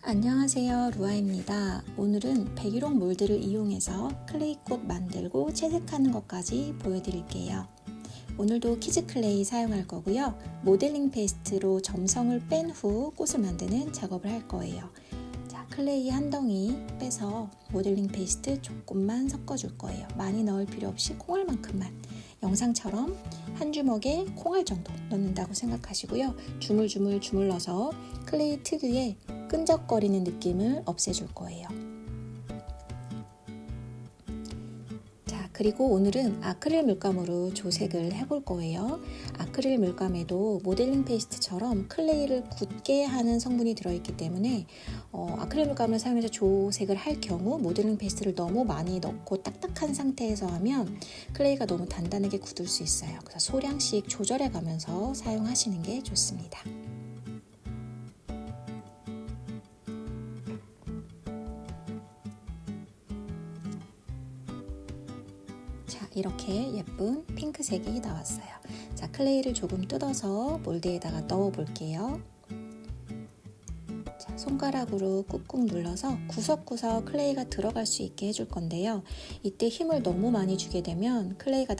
안녕하세요, 루아입니다. 오늘은 백일홍 몰드를 이용해서 클레이꽃 만들고 채색하는 것까지 보여드릴게요. 오늘도 키즈 클레이 사용할 거고요. 모델링 페이스트로 점성을 뺀 후 꽃을 만드는 작업을 할 거예요. 자, 클레이 한 덩이 빼서 모델링 페이스트 조금만 섞어줄 거예요. 많이 넣을 필요 없이 콩알만큼만. 영상처럼 한 주먹에 콩알 정도 넣는다고 생각하시고요. 주물주물 주물러서 클레이 특유의 끈적거리는 느낌을 없애줄 거예요. 자, 그리고 오늘은 아크릴 물감으로 조색을 해볼 거예요. 아크릴 물감에도 모델링 페이스트처럼 클레이를 굳게 하는 성분이 들어있기 때문에 아크릴 물감을 사용해서 조색을 할 경우 모델링 페이스트를 너무 많이 넣고 딱딱한 상태에서 하면 클레이가 너무 단단하게 굳을 수 있어요. 그래서 소량씩 조절해 가면서 사용하시는 게 좋습니다. 이렇게 예쁜 핑크색이 나왔어요. 자, 클레이를 조금 뜯어서 몰드에다가 넣어 볼게요. 자, 손가락으로 꾹꾹 눌러서 구석구석 클레이가 들어갈 수 있게 해줄 건데요. 이때 힘을 너무 많이 주게 되면 클레이가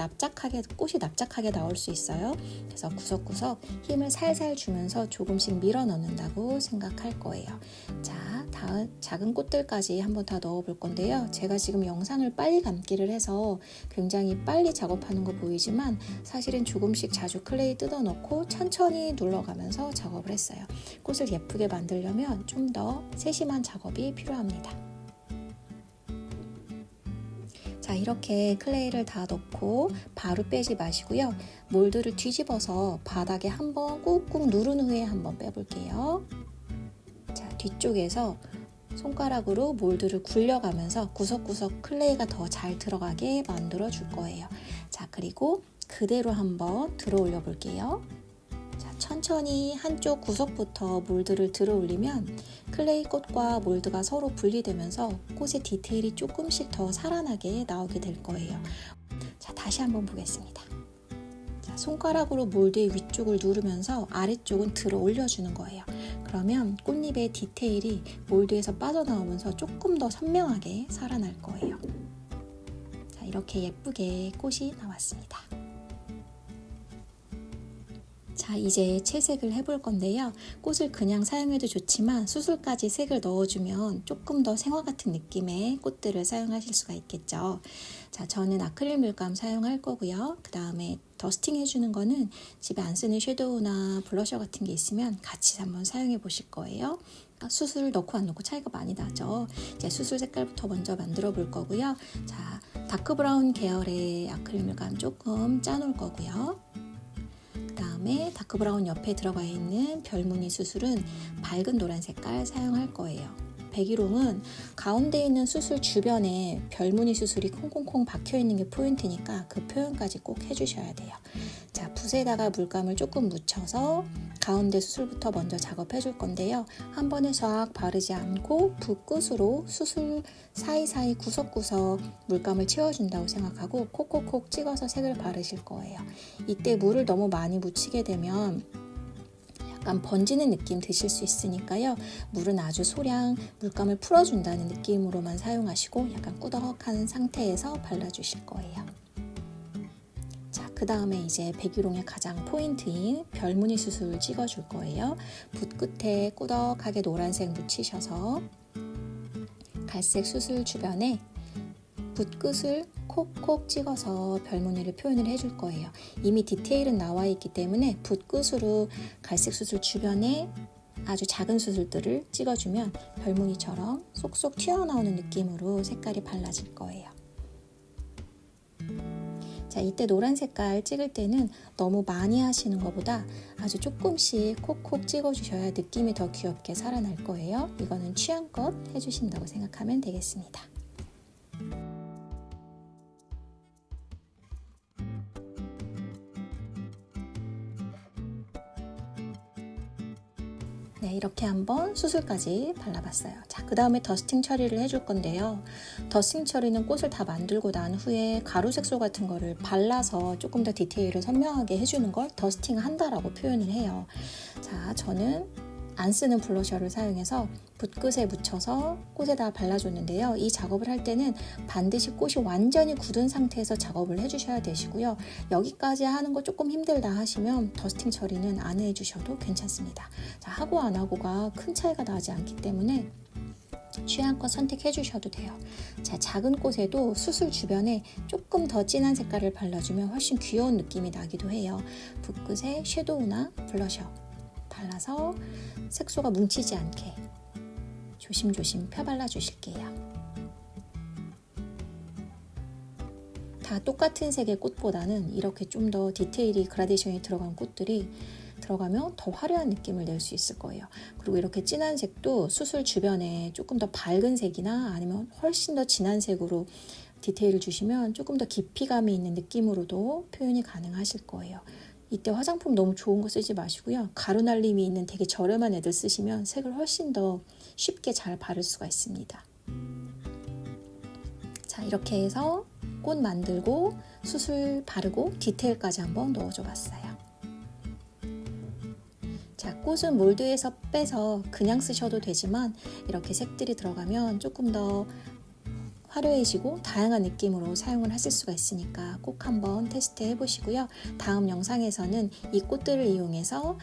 꽃이 납작하게 나올 수 있어요. 그래서 구석구석 힘을 살살 주면서 조금씩 밀어 넣는다고 생각할 거예요. 자, 다음 작은 꽃들까지 한번 다 넣어 볼 건데요. 제가 지금 영상을 빨리 감기를 해서 굉장히 빨리 작업하는 거 보이지만 사실은 조금씩 자주 클레이 뜯어 넣고 천천히 눌러가면서 작업을 했어요. 꽃을 예쁘게 만들려면 좀 더 세심한 작업이 필요합니다. 자, 이렇게 클레이를 다 넣고 바로 빼지 마시고요. 몰드를 뒤집어서 바닥에 한번 꾹꾹 누른 후에 한번 빼볼게요. 자, 뒤쪽에서 손가락으로 몰드를 굴려가면서 구석구석 클레이가 더 잘 들어가게 만들어 줄 거예요. 자, 그리고 그대로 한번 들어 올려 볼게요. 자, 천천히 한쪽 구석부터 몰드를 들어 올리면 클레이 꽃과 몰드가 서로 분리되면서 꽃의 디테일이 조금씩 더 살아나게 나오게 될 거예요. 자, 다시 한번 보겠습니다. 자, 손가락으로 몰드의 위쪽을 누르면서 아래쪽은 들어 올려주는 거예요. 그러면 꽃잎의 디테일이 몰드에서 빠져나오면서 조금 더 선명하게 살아날 거예요. 자, 이렇게 예쁘게 꽃이 나왔습니다. 자, 이제 채색을 해볼 건데요. 꽃을 그냥 사용해도 좋지만 수술까지 색을 넣어주면 조금 더 생화 같은 느낌의 꽃들을 사용하실 수가 있겠죠. 자, 저는 아크릴 물감 사용할 거고요. 그 다음에 더스팅 해주는 거는 집에 안 쓰는 섀도우나 블러셔 같은 게 있으면 같이 한번 사용해 보실 거예요. 수술 넣고 안 넣고 차이가 많이 나죠. 이제 수술 색깔부터 먼저 만들어 볼 거고요. 자, 다크 브라운 계열의 아크릴 물감 조금 짜놓을 거고요. 그 다음에 다크 브라운 옆에 들어가 있는 별무늬 수술은 밝은 노란 색깔 사용할 거예요. 백일홍은 가운데 있는 수술 주변에 별무늬 수술이 콩콩콩 박혀 있는 게 포인트니까 그 표현까지 꼭 해주셔야 돼요. 자, 붓에다가 물감을 조금 묻혀서 가운데 수술부터 먼저 작업해 줄 건데요. 한 번에 싹 바르지 않고 붓끝으로 수술 사이사이 구석구석 물감을 채워준다고 생각하고 콕콕콕 찍어서 색을 바르실 거예요. 이때 물을 너무 많이 묻히게 되면 약간 번지는 느낌 드실 수 있으니까요. 물은 아주 소량 물감을 풀어준다는 느낌으로만 사용하시고 약간 꾸덕한 상태에서 발라주실 거예요. 자, 그 다음에 이제 백일홍의 가장 포인트인 별무늬 수술 찍어줄 거예요. 붓 끝에 꾸덕하게 노란색 묻히셔서 갈색 수술 주변에 붓끝을 콕콕 찍어서 별무늬를 표현을 해줄 거예요. 이미 디테일은 나와 있기 때문에 붓끝으로 갈색 수술 주변에 아주 작은 수술들을 찍어주면 별무늬처럼 쏙쏙 튀어나오는 느낌으로 색깔이 발라질 거예요. 자, 이때 노란 색깔 찍을 때는 너무 많이 하시는 것보다 아주 조금씩 콕콕 찍어주셔야 느낌이 더 귀엽게 살아날 거예요. 이거는 취향껏 해주신다고 생각하면 되겠습니다. 네, 이렇게 한번 수술까지 발라봤어요. 자, 그 다음에 더스팅 처리를 해줄 건데요. 더스팅 처리는 꽃을 다 만들고 난 후에 가루 색소 같은 거를 발라서 조금 더 디테일을 선명하게 해주는 걸 더스팅 한다라고 표현을 해요. 자, 저는 안 쓰는 블러셔를 사용해서 붓끝에 묻혀서 꽃에다 발라줬는데요. 이 작업을 할 때는 반드시 꽃이 완전히 굳은 상태에서 작업을 해주셔야 되시고요. 여기까지 하는 거 조금 힘들다 하시면 더스팅 처리는 안 해주셔도 괜찮습니다. 자, 하고 안 하고가 큰 차이가 나지 않기 때문에 취향껏 선택해 주셔도 돼요. 자, 작은 꽃에도 수술 주변에 조금 더 진한 색깔을 발라주면 훨씬 귀여운 느낌이 나기도 해요. 붓끝에 섀도우나 블러셔 발라서 색소가 뭉치지 않게 조심조심 펴발라 주실게요. 다 똑같은 색의 꽃보다는 이렇게 좀 더 디테일이 그라데이션이 들어간 꽃들이 들어가면 더 화려한 느낌을 낼 수 있을 거예요. 그리고 이렇게 진한 색도 수술 주변에 조금 더 밝은 색이나 아니면 훨씬 더 진한 색으로 디테일을 주시면 조금 더 깊이감이 있는 느낌으로도 표현이 가능하실 거예요. 이때 화장품 너무 좋은 거 쓰지 마시고요. 가루날림이 있는 되게 저렴한 애들 쓰시면 색을 훨씬 더 쉽게 잘 바를 수가 있습니다. 자, 이렇게 해서 꽃 만들고 수술 바르고 디테일까지 한번 넣어줘 봤어요. 자, 꽃은 몰드에서 빼서 그냥 쓰셔도 되지만 이렇게 색들이 들어가면 조금 더 화려해지고 다양한 느낌으로 사용을 하실 수가 있으니까 꼭 한번 테스트 해보시고요. 다음 영상에서는 이 꽃들을 이용해서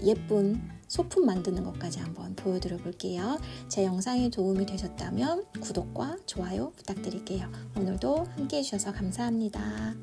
예쁜 소품 만드는 것까지 한번 보여드려 볼게요. 제 영상이 도움이 되셨다면 구독과 좋아요 부탁드릴게요. 오늘도 함께 해주셔서 감사합니다.